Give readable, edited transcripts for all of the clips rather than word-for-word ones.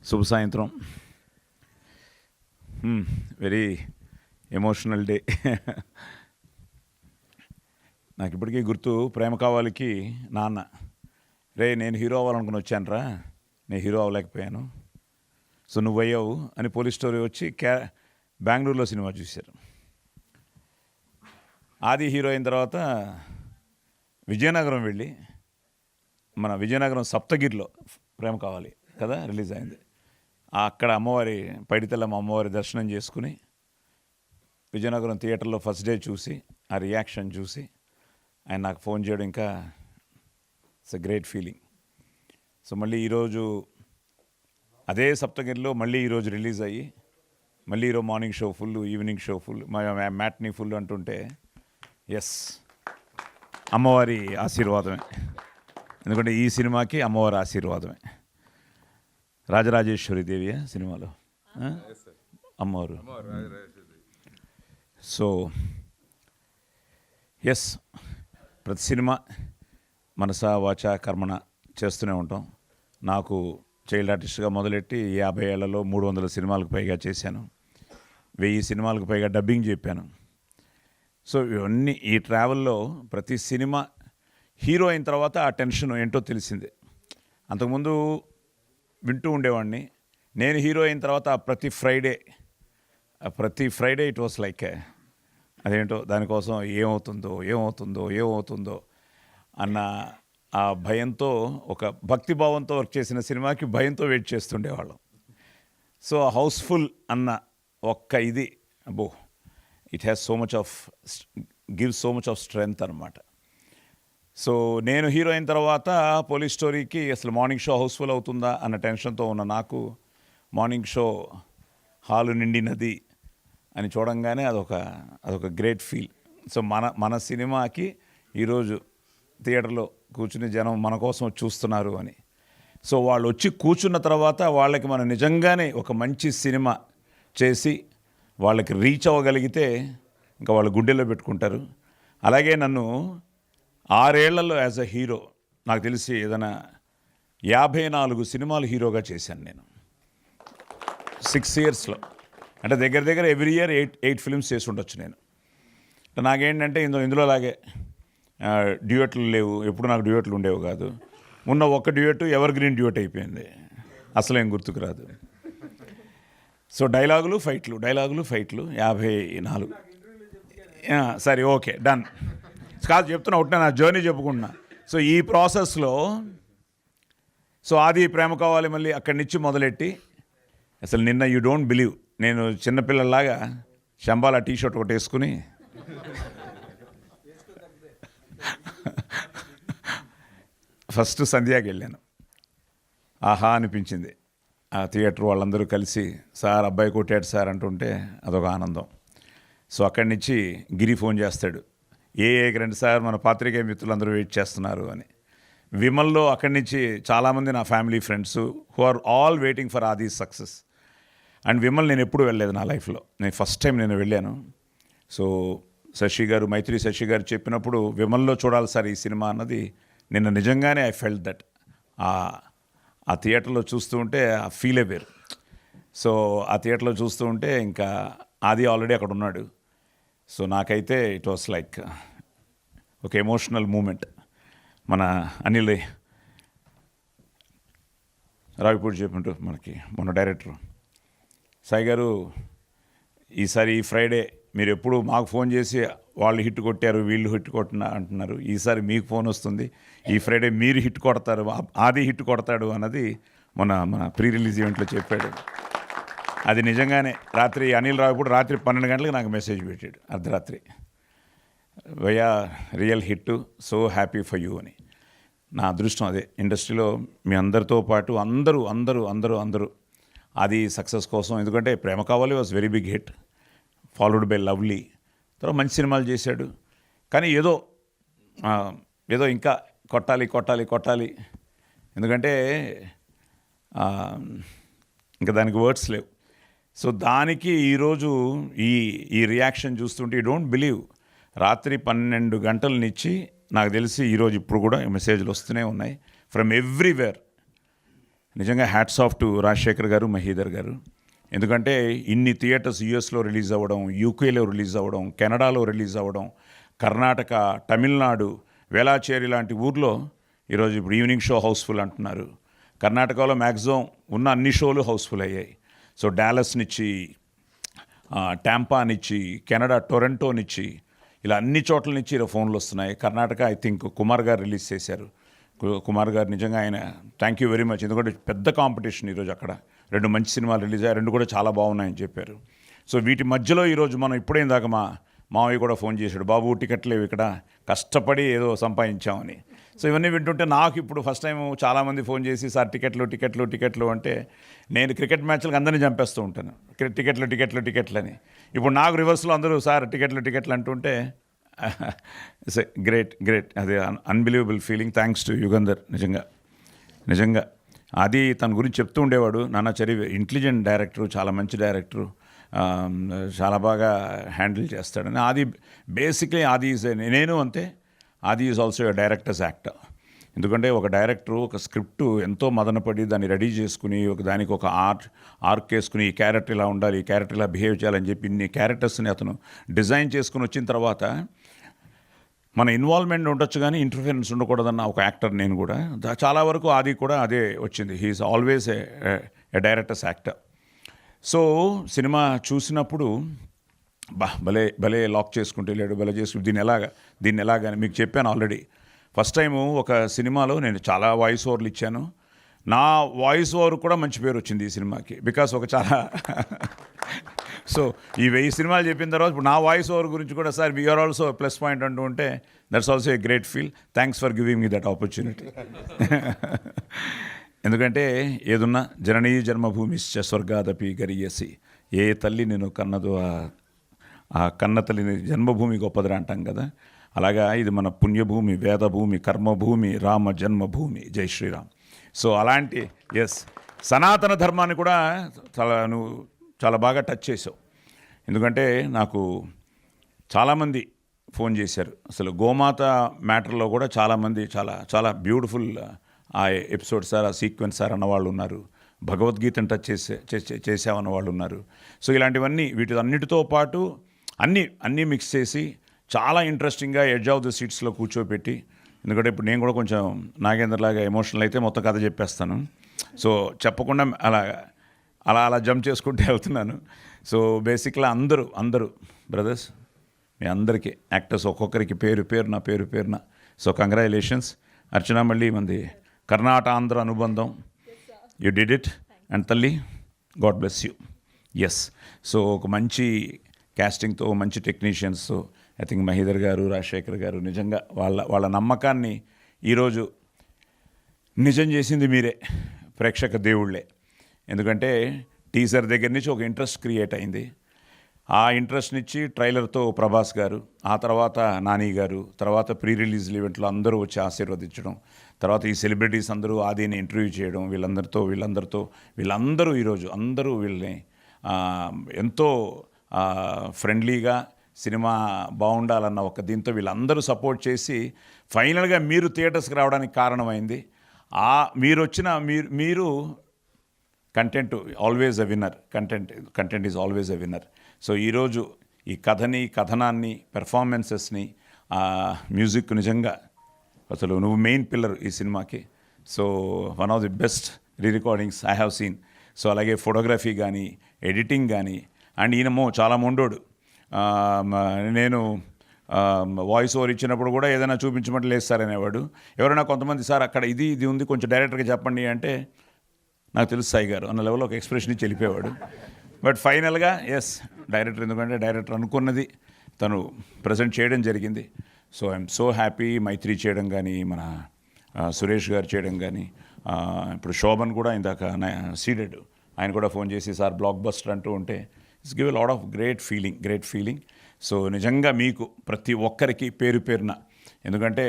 శుభ సాయంత్రం. Very emotional day. నాకు ఇప్పటికీ గుర్తు, ప్రేమ కావాలికి నాన్న, రే నేను హీరో అవ్వాలనుకుని వచ్చానురా, నేను హీరో అవ్వలేకపోయాను, సో నువ్వు అయ్యావు అని పోలీస్ స్టోరీ వచ్చి బెంగళూరులో సినిమా చూశారు. ఆది హీరో అయిన తర్వాత విజయనగరం వెళ్ళి, మన విజయనగరం సప్తగిరిలో ప్రేమ కావాలి కదా రిలీజ్ అయింది, అక్కడ అమ్మవారి పైడితల్లమ్మ అమ్మవారి దర్శనం చేసుకుని విజయనగరం థియేటర్లో ఫస్ట్ డే చూసి ఆ రియాక్షన్ చూసి ఆయన నాకు ఫోన్ చేయడం ఇంకా it's a great feeling. So మళ్ళీ ఈరోజు అదే సప్తగిరిలో మళ్ళీ ఈరోజు రిలీజ్ అయ్యి మళ్ళీ ఈరోజు morning show full, evening show full, matinee full అంటుంటే ఎస్ అమ్మవారి ఆశీర్వాదమే. ఎందుకంటే ఈ సినిమాకి అమ్మవారి ఆశీర్వాదమే. రాజరాజేశ్వరి దేవి సినిమాలో అమ్మవారు. సో ఎస్, ప్రతి సినిమా మనస వాచ కర్మణ చేస్తూనే ఉంటాం. నాకు చైల్డ్ ఆర్టిస్ట్గా మొదలెట్టి 50 ఏళ్లలో 300 సినిమాలకు పైగా చేశాను, 1000 సినిమాలకు పైగా డబ్బింగ్ చెప్పాను. సో ఇవన్నీ ఈ ట్రావెల్లో ప్రతి సినిమా హీరో అయిన తర్వాత ఆ టెన్షన్ ఏంటో తెలిసిందే. అంతకుముందు వింటూ ఉండేవాడిని. నేను హీరో అయిన తర్వాత ప్రతి ఫ్రైడే ఇట్ వాస్ లైక్ అదేంటో దానికోసం ఏమవుతుందో అన్న ఆ భయంతో, ఒక భక్తిభావంతో వర్క్ చేసిన సినిమాకి భయంతో వెయిట్ చేస్తుండేవాళ్ళం. సో హౌస్ఫుల్ అన్న ఒక్క ఇది అబ్బో, it has gives so much of strength అనమాట. సో నేను హీరో అయిన తర్వాత పోలీస్ స్టోరీకి అసలు మార్నింగ్ షో హౌస్ఫుల్ అవుతుందా అన్న టెన్షన్తో ఉన్న నాకు మార్నింగ్ షో హాలు నిండినది అని చూడంగానే అదొక గ్రేట్ ఫీల్. సో మన సినిమాకి ఈరోజు థియేటర్లో కూర్చుని జనం మన కోసం చూస్తున్నారు అని. సో వాళ్ళు వచ్చి కూర్చున్న తర్వాత వాళ్ళకి మనం నిజంగానే ఒక మంచి సినిమా చేసి వాళ్ళకి రీచ్ అవ్వగలిగితే ఇంకా వాళ్ళ గుండెల్లో పెట్టుకుంటారు. అలాగే నన్ను 6 ఏళ్లలో యాజ్ అ హీరో నాకు తెలిసి ఏదైనా 54 సినిమాలు హీరోగా చేశాను నేను 6 ఇయర్స్లో. అంటే దగ్గర ఎవ్రీ ఇయర్ 8 ఫిల్మ్స్ చేసి ఉండొచ్చు నేను. నాకేంటంటే ఇందులో లాగే డ్యూయట్లు లేవు, ఎప్పుడు నాకు డ్యూయట్లు ఉండేవి కాదు. ఉన్న ఒక్క డ్యూయట్ ఎవర్ గ్రీన్ డ్యూయట్ అయిపోయింది, అసలు ఏం గుర్తుకు రాదు. సో డైలాగులు ఫైట్లు 54. సరే ఓకే డన్ కాదు చెప్తున్నా, ఒకటే నా జర్నీ చెప్పుకుంటున్నా. సో ఈ ప్రాసెస్లో సో ఆది ప్రేమ కావాలి మళ్ళీ అక్కడి నుంచి మొదలెట్టి అసలు నిన్న యూ డోంట్ బిలీవ్, నేను చిన్నపిల్లలాగా శంబాల టీషర్ట్ ఒకటి వేసుకుని ఫస్ట్ సంధ్యాకి వెళ్ళాను. ఆహా అనిపించింది. ఆ థియేటర్ వాళ్ళందరూ కలిసి సార్ అబ్బాయి కొట్టాడు సార్ అంటుంటే అదొక ఆనందం. సో అక్కడి నుంచి గిరి ఫోన్ చేస్తాడు, ఏకి రండి సార్ మన పాత్రికేయ మిత్రులందరూ వెయిట్ చేస్తున్నారు అని. విమల్లో అక్కడి నుంచి చాలామంది నా family friends who are all waiting for Aadi success. And Vimal నేను ఎప్పుడూ వెళ్ళలేదు నా లైఫ్లో, నేను ఫస్ట్ టైం నేను వెళ్ళాను. సో మైత్రి శశి గారు చెప్పినప్పుడు విమల్లో చూడాలి సార్ ఈ సినిమా అన్నది నిన్న నిజంగానే ఐ ఫెల్ట్ దట్. ఆ థియేటర్లో చూస్తూ ఉంటే ఆ ఫీలే వేరు. సో ఆ థియేటర్లో చూస్తూ ఉంటే ఇంకా ఆది ఆల్రెడీ అక్కడ ఉన్నాడు. సో నాకైతే ఇట్ వాస్ లైక్ ఒక ఎమోషనల్ మూమెంట్. మన అనిల్ రావిపూడి చెప్పినట్టు మనకి మన డైరెక్టర్ సాయి గారు, ఈసారి ఈ ఫ్రైడే మీరు ఎప్పుడు మాకు ఫోన్ చేసి వాళ్ళు హిట్ కొట్టారు వీళ్ళు హిట్ కొట్టిన అంటున్నారు, ఈసారి మీకు ఫోన్ వస్తుంది, ఈ ఫ్రైడే మీరు హిట్ కొడతారు, ఆది హిట్ కొడతాడు అన్నది మన ప్రీ రిలీజ్ ఈవెంట్లో చెప్పాడు. అది నిజంగానే రాత్రి అనిల్ రావిపూడి రాత్రి 12 గంటలకు నాకు మెసేజ్ పెట్టాడు, అర్ధరాత్రి, వయ్యా real hit, so happy for you అని. నా అదృష్టం అదే. ఇండస్ట్రీలో మీ అందరితో పాటు అందరూ అది సక్సెస్ కోసం, ఎందుకంటే Prema Kavali was very big hit, followed by Lovely, తర్వాత మంచి సినిమాలు చేశాడు. కానీ ఏదో ఇంకా కొట్టాలి, ఎందుకంటే ఇంకా దానికి వర్డ్స్ లేవు. సో దానికి ఈరోజు ఈ రియాక్షన్ చూస్తుంటే యూ డోంట్ బిలీవ్, రాత్రి 12 గంటల నుంచి నాకు తెలిసి ఈరోజు ఇప్పుడు కూడా మెసేజ్లు వస్తూనే ఉన్నాయి ఫ్రమ్ ఎవ్రీవేర్. నిజంగా హ్యాట్స్ ఆఫ్ టు రాజశేఖర్ గారు, మహీధర్ గారు. ఎందుకంటే ఇన్ని థియేటర్స్ యూఎస్లో రిలీజ్ అవ్వడం, యూకేలో రిలీజ్ అవ్వడం, కెనడాలో రిలీజ్ అవ్వడం, కర్ణాటక, తమిళనాడు, వేలాచేరి లాంటి ఊర్లో ఈరోజు ఇప్పుడు ఈవినింగ్ షో హౌస్ఫుల్ అంటున్నారు. కర్ణాటకలో మ్యాక్సిమం ఉన్న అన్ని షోలు హౌస్ఫుల్ అయ్యాయి. సో డాలస్నిచ్చి, టాంపానిచ్చి, కెనడా టొరంటోనిచ్చి, ఇలా అన్ని చోట్ల నుంచి ఇలా ఫోన్లు వస్తున్నాయి. కర్ణాటక ఐ థింక్ కుమార్ గారు రిలీజ్ చేశారు. కుమార్ గారు నిజంగా ఆయన థ్యాంక్ యూ వెరీ మచ్. ఎందుకంటే పెద్ద కాంపిటీషన్ ఈరోజు అక్కడ 2 మంచి సినిమాలు రిలీజ్ అయ్యాయి, 2 కూడా చాలా బాగున్నాయని చెప్పారు. సో వీటి మధ్యలో ఈరోజు మనం ఇప్పుడే దాకా మా మావయ్య కూడా ఫోన్ చేశాడు, బాబు టికెట్లు లేవు ఇక్కడ, కష్టపడి ఏదో సంపాదించామని. సో ఇవన్నీ వింటుంటే నాకు ఇప్పుడు ఫస్ట్ టైం చాలామంది ఫోన్ చేసి సార్ టికెట్లు అంటే నేను క్రికెట్ మ్యాచ్లకు అందరినీ చంపేస్తూ ఉంటాను, టికెట్లు అని. ఇప్పుడు నాకు రివర్స్లో అందరూ సార్ టికెట్లు అంటుంటే ఇట్స్ గ్రేట్. అది unbelievable feeling. Thanks to Yugandhar. నిజంగా అది తన గురించి చెప్తూ ఉండేవాడు. నాన్న చరివి ఇంటెలిజెంట్ డైరెక్టరు, చాలా మంచి డైరెక్టరు, చాలా బాగా హ్యాండిల్ చేస్తాడని. అది బేసిక్లీ ఆది ఈజ్, నేను అంతే, ఆది is also a directors actor. ఎందుకంటే ఒక డైరెక్టరు ఒక స్క్రిప్ట్ ఎంతో మదనపడి దాన్ని రెడీ చేసుకుని దానికి ఒక ఆర్క్ వేసుకుని ఈ క్యారెక్టర్ ఇలా ఉండాలి, ఈ క్యారెక్టర్ ఇలా బిహేవ్ చేయాలని చెప్పి ఇన్ని క్యారెక్టర్స్ని అతను డిజైన్ చేసుకుని వచ్చిన తర్వాత మన ఇన్వాల్వ్మెంట్ ఉండొచ్చు కానీ ఇంటర్ఫిరెన్స్ ఉండకూడదన్న ఒక యాక్టర్ నేను కూడా. చాలా వరకు ఆది కూడా అదే వచ్చింది. He is always a director's actor. So సినిమా చూసినప్పుడు భలే లాక్ చేసుకుంటూ వెళ్ళాడు, భలే చేసుకుంటూ దీన్ని ఎలాగని మీకు చెప్పాను ఆల్రెడీ. ఫస్ట్ టైము ఒక సినిమాలో నేను చాలా వాయిస్ ఓవర్లు ఇచ్చాను. నా వాయిస్ ఓవర్ కూడా మంచి పేరు వచ్చింది ఈ సినిమాకి. బికాస్ ఒక చాలా సో ఈ 1000 సినిమాలు చెప్పిన తర్వాత ఇప్పుడు నా వాయిస్ ఓవర్ గురించి కూడా sir we are also plus point అంటూ ఉంటే that's also a great feel. Thanks for giving me that opportunity. ఎందుకంటే ఏదున్నా జననీ జన్మభూమిశ్చ స్వర్గాదపి గరీయసి, ఏ తల్లి నేను కన్నదో ఆ కన్న తల్లిని జన్మభూమి గొప్పదిరా అంటాం కదా. అలాగా ఇది మన పుణ్యభూమి, వేదభూమి, కర్మభూమి, రామ జన్మభూమి, జై శ్రీరామ్. సో అలాంటి సనాతన ధర్మాన్ని కూడా నువ్వు చాలా బాగా టచ్ చేసావు. ఎందుకంటే నాకు చాలామంది ఫోన్ చేశారు. అసలు గోమాత మ్యాటర్లో కూడా చాలామంది చాలా బ్యూటిఫుల్ ఆ ఎపిసోడ్ సార్, ఆ సీక్వెన్స్ సార్ అన్నవాళ్ళు ఉన్నారు. భగవద్గీతను టచ్ చేసామన్న వాళ్ళు ఉన్నారు. సో ఇలాంటివన్నీ వీటి అన్నిటితో పాటు అన్నీ మిక్స్ చేసి చాలా ఇంట్రెస్టింగ్గా ఎడ్జ్ ఆఫ్ ద సీట్స్లో కూర్చోపెట్టి, ఎందుకంటే ఇప్పుడు నేను కూడా కొంచెం నాగేంద్రలాగా ఎమోషనల్ అయితే మొత్తం కథ చెప్పేస్తాను. సో చెప్పకుండా అలా జంప్ చేసుకుంటూ వెళ్తున్నాను. సో బేసిక్గా అందరూ బ్రదర్స్, మీ అందరికీ యాక్టర్స్ ఒక్కొక్కరికి పేరు పేరున సో కంగ్రాచులేషన్స్. అర్చన మళ్ళీ మంది కర్ణాటక అనుబంధం, యూ డిడ్ ఇట్. అండ్ తల్లి god bless you. Yes. So ఒక మంచి క్యాస్టింగ్తో, మంచి టెక్నీషియన్స్తో, ఐ థింక్ మహీధర్ గారు, రాజశేఖర్ గారు, నిజంగా వాళ్ళ నమ్మకాన్ని ఈరోజు నిజం చేసింది మీరే, ప్రేక్షక దేవుళ్ళే. ఎందుకంటే టీజర్ దగ్గర నుంచి ఒక ఇంట్రెస్ట్ క్రియేట్ అయింది. ఆ ఇంట్రెస్ట్ నుంచి ట్రైలర్తో ప్రభాస్ గారు, ఆ తర్వాత నాని గారు, తర్వాత ప్రీ రిలీజ్ ఈవెంట్లో అందరూ వచ్చి ఆశీర్వదించడం, తర్వాత ఈ సెలబ్రిటీస్ అందరూ ఆదిని ఇంటర్వ్యూ చేయడం, వీళ్ళందరూ ఈరోజు అందరూ వీళ్ళని ఎంతో ఫ్రెండ్లీగా సినిమా బాగుండాలన్న ఒక దీంతో వీళ్ళందరూ సపోర్ట్ చేసి ఫైనల్గా మీరు థియేటర్స్కి రావడానికి కారణమైంది. మీరు content always a winner. Content is always a winner. So ఈరోజు ఈ కథనాన్ని, పెర్ఫార్మెన్సెస్ని, మ్యూజిక్ నిజంగా అసలు నువ్వు మెయిన్ పిల్లర్ ఈ సినిమాకి. So one of the best recordings I have seen. So అలాగే ఫోటోగ్రఫీ కానీ, ఎడిటింగ్ కానీ. అండ్ ఈయనమో చాలా మొండోడు. నేను వాయిస్ ఓవర్ ఇచ్చినప్పుడు కూడా ఏదైనా చూపించమంటే లేదు సార్ అనేవాడు. ఎవరైనా కొంతమంది సార్ అక్కడ ఇది ఉంది కొంచెం డైరెక్టర్గా చెప్పండి అంటే నాకు తెలుసు సాయి గారు అన్న లెవెల్లో ఒక ఎక్స్ప్రెషన్ ఇచ్చి వెళ్ళిపోయేవాడు. బట్ ఫైనల్గా ఎస్ డైరెక్టర్, ఎందుకంటే డైరెక్టర్ అనుకున్నది తను ప్రజెంట్ చేయడం జరిగింది. So I'm so happy. Mythri చేయడం కానీ, మన సురేష్ గారు చేయడం కానీ, ఇప్పుడు శోభన్ కూడా ఇందాక సీడెడ్ ఆయన కూడా ఫోన్ చేసి సార్ బ్లాక్ బస్టర్ అంటూ ఉంటే it's give a lot of great feeling. So నిజంగా మీకు ప్రతి ఒక్కరికి పేరున, ఎందుకంటే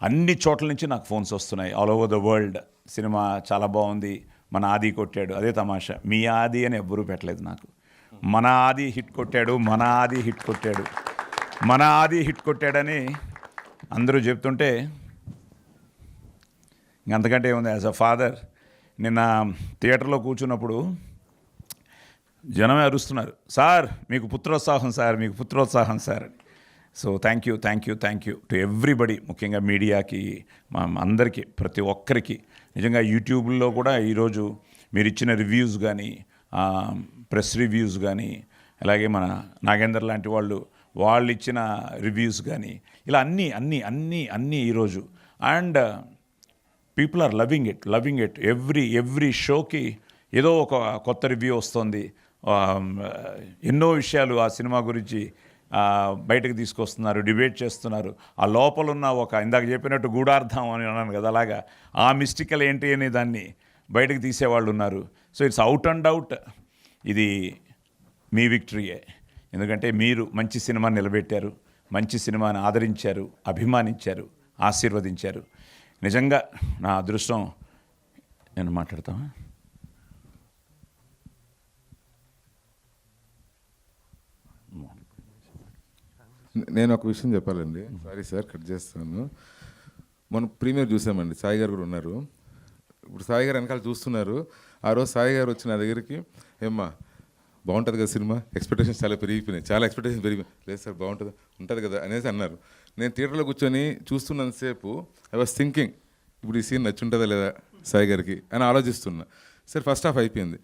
అన్ని చోట్ల నుంచి నాకు ఫోన్స్ వస్తున్నాయి all over the world. Cinema చాలా బాగుంది, మన ఆది కొట్టాడు. అదే తమాషా, మీ ఆది అని ఎవ్వరూ పెట్టలేదు నాకు. మన ఆది హిట్ కొట్టాడని అందరూ చెప్తుంటే ఇంకంతకంటే ఏముంది. యాజ్ అ ఫాదర్ నిన్న థియేటర్లో కూర్చున్నప్పుడు జనమే అరుస్తున్నారు, సార్ మీకు పుత్రోత్సాహం సార్, మీకు పుత్రోత్సాహం సార్ అని. So thank you to everybody, ముఖ్యంగా మీడియాకి, మా అందరికీ, ప్రతి ఒక్కరికి. నిజంగా యూట్యూబ్లో కూడా ఈరోజు మీరు ఇచ్చిన రివ్యూస్ కానీ, ప్రెస్ రివ్యూస్ కానీ, అలాగే మన నాగేందర్ లాంటి వాళ్ళు ఇచ్చిన రివ్యూస్ కానీ, ఇలా అన్నీ ఈరోజు. And people are loving it. Every షోకి ఏదో ఒక కొత్త రివ్యూ వస్తుంది. ఎన్నో విషయాలు ఆ సినిమా గురించి బయటకు తీసుకొస్తున్నారు, డిబేట్ చేస్తున్నారు. ఆ లోపల ఉన్న ఒక, ఇందాక చెప్పినట్టు గూఢార్థం అని అన్నాను కదా, అలాగా ఆ మిస్టికల్ ఏంటి అనే దాన్ని బయటకు తీసేవాళ్ళు ఉన్నారు. So it's out and out ఇది మీ విక్టరీయే. ఎందుకంటే మీరు మంచి సినిమాని నిలబెట్టారు, మంచి సినిమాని ఆదరించారు, అభిమానించారు, ఆశీర్వదించారు. నిజంగా నా అదృష్టం. నేను మాట్లాడతామా? నేను ఒక విషయం చెప్పాలండి, సారీ సార్ కట్ చేస్తాను. మనం ప్రీమియర్ చూసామండి, సాయి గారు కూడా ఉన్నారు. ఇప్పుడు సాయి గారు వెనకాల చూస్తున్నారు. ఆ రోజు సాయి గారు వచ్చి నా దగ్గరికి, ఏమ్మా బాగుంటుంది కదా సినిమా, ఎక్స్పెక్టేషన్స్ చాలా పెరిగిపోయినాయి. లేదు సార్ ఉంటుంది కదా అనేసి అన్నారు. నేను థియేటర్లో కూర్చొని చూస్తున్నంతసేపు ఐ వాజ్ థింకింగ్, ఇప్పుడు ఈ సీన్ నచ్చుంటుందా లేదా సాయి గారికి అని ఆలోచిస్తున్నా. సరే ఫస్ట్ హాఫ్ అయిపోయింది,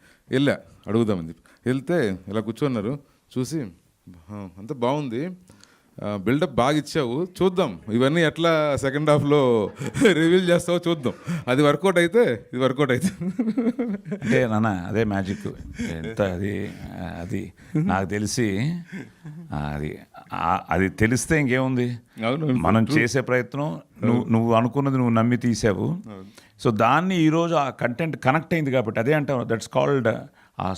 అడుగుదామని చెప్పి వెళ్తే ఇలా కూర్చున్నారు. చూసి అంత బాగుంది, బిల్డప్ బాగా ఇచ్చావు, చూద్దాం ఇవన్నీ ఎట్లా సెకండ్ హాఫ్లో రివీల్ చేస్తావో చూద్దాం, అది వర్కౌట్ అయితే ఇది వర్కౌట్ అయితే. అంటే నాన్న అదే మ్యాజిక్. ఎంత అది నాకు తెలిసి అది తెలిస్తే ఇంకేముంది, మనం చేసే ప్రయత్నం, నువ్వు అనుకున్నది నువ్వు నమ్మి తీసావు. సో దాన్ని ఈరోజు ఆ కంటెంట్ కనెక్ట్ అయింది కాబట్టి అదే అంటాం, దట్స్ కాల్డ్ ఆ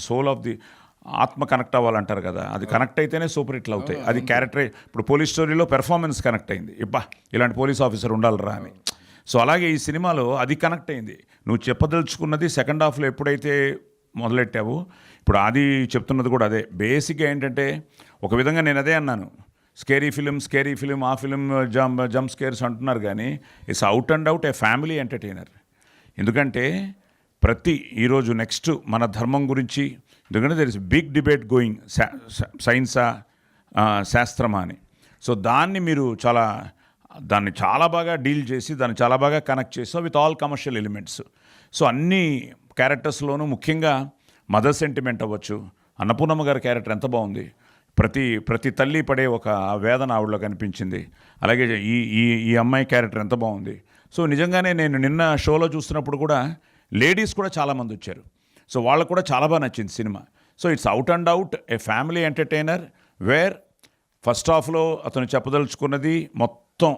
సోల్ ఆఫ్ ది ఆత్మ కనెక్ట్ అవ్వాలంటారు కదా, అది కనెక్ట్ అయితేనే సూపర్ హిట్లు అవుతాయి. అది క్యారెక్టర్. ఇప్పుడు పోలీస్ స్టోరీలో పెర్ఫార్మెన్స్ కనెక్ట్ అయింది, ఇలాంటి పోలీస్ ఆఫీసర్ ఉండాలిరా అని. సో అలాగే ఈ సినిమాలో అది కనెక్ట్ అయింది. నువ్వు చెప్పదలుచుకున్నది సెకండ్ హాఫ్లో ఎప్పుడైతే మొదలెట్టావో, ఇప్పుడు అది చెప్తున్నది కూడా అదే. బేసిక్గా ఏంటంటే, ఒక విధంగా నేను అదే అన్నాను, స్కేరీ ఫిలిం, ఆ ఫిలిం జంప్ స్కేర్స్ అంటున్నారు కానీ it's out and out a family entertainer. ఎందుకంటే ఈరోజు నెక్స్ట్ మన ధర్మం గురించి, ఎందుకంటే there is big debate going, సైన్సా శాస్త్రమా అని. సో మీరు దాన్ని చాలా బాగా డీల్ చేసి, దాన్ని చాలా బాగా కనెక్ట్ చేసాం with all commercial elements. So అన్ని క్యారెక్టర్స్లోనూ ముఖ్యంగా మదర్ సెంటిమెంట్ అవ్వచ్చు. అన్నపూర్ణమ్మ గారి క్యారెక్టర్ ఎంత బాగుంది, ప్రతి తల్లి పడే ఒక వేదన ఆవిడలో కనిపించింది. అలాగే ఈ అమ్మాయి క్యారెక్టర్ ఎంత బాగుంది. సో నిజంగానే నేను నిన్న షోలో చూస్తున్నప్పుడు కూడా లేడీస్ కూడా చాలామంది వచ్చారు. సో వాళ్ళకు కూడా చాలా బాగా నచ్చింది cinema. So it's out and out a family entertainer, where first హాఫ్లో అతను చెప్పదలుచుకున్నది మొత్తం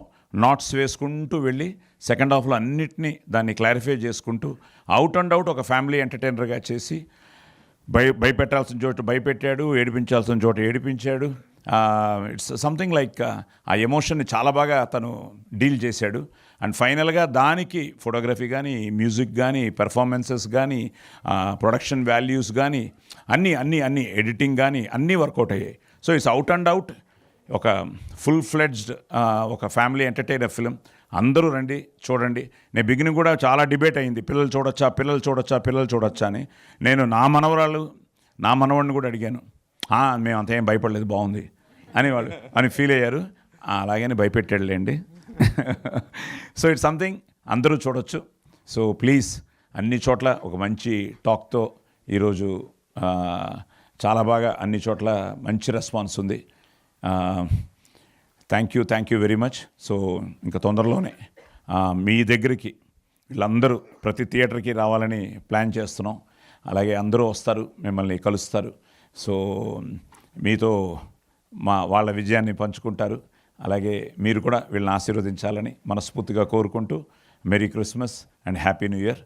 నాట్స్ వేసుకుంటూ వెళ్ళి సెకండ్ హాఫ్లో అన్నిటినీ దాన్ని క్లారిఫై చేసుకుంటూ అవుట్ అండ్ అవుట్ ఒక ఫ్యామిలీ ఎంటర్టైనర్గా చేసి, భయపెట్టాల్సిన చోట భయపెట్టాడు, ఏడిపించాల్సిన చోట ఏడిపించాడు. ఇట్స్ సంథింగ్ లైక్ ఆ ఎమోషన్ని చాలా బాగా అతను డీల్ చేశాడు. అండ్ ఫైనల్గా దానికి ఫోటోగ్రఫీ కానీ, మ్యూజిక్ కానీ, పెర్ఫార్మెన్సెస్ కానీ, ప్రొడక్షన్ వాల్యూస్ కానీ, అన్నీ ఎడిటింగ్ కానీ అన్నీ వర్కౌట్ అయ్యాయి. So it's out and out ఒక ఫుల్ ఫ్లెడ్జ్డ్ ఒక ఫ్యామిలీ ఎంటర్టైనర్ ఫిలిం. అందరూ రండి, చూడండి. నేను బిగినింగ్ కూడా చాలా డిబేట్ అయింది, పిల్లలు చూడొచ్చా అని. నేను నా మనవాడిని కూడా అడిగాను, మేము అంతేం భయపడలేదు, బాగుంది అని ఫీల్ అయ్యారు. అలాగని భయపెట్టాడులేండి. సో ఇట్స్ సంథింగ్ అందరూ చూడొచ్చు. సో ప్లీజ్, అన్ని చోట్ల ఒక మంచి టాక్తో ఈరోజు చాలా బాగా అన్ని చోట్ల మంచి రెస్పాన్స్ ఉంది. Thank you very much. So ఇంకా తొందరలోనే మీ దగ్గరికి వీళ్ళందరూ ప్రతి థియేటర్కి రావాలని ప్లాన్ చేస్తున్నాం. అలాగే అందరూ వస్తారు, మిమ్మల్ని కలుస్తారు. సో మీతో వాళ్ళ విజయాన్ని పంచుకుంటారు. అలాగే మీరు కూడా వీళ్ళని ఆశీర్వదించాలని మనస్ఫూర్తిగా కోరుకుంటూ, merry Christmas and happy new year.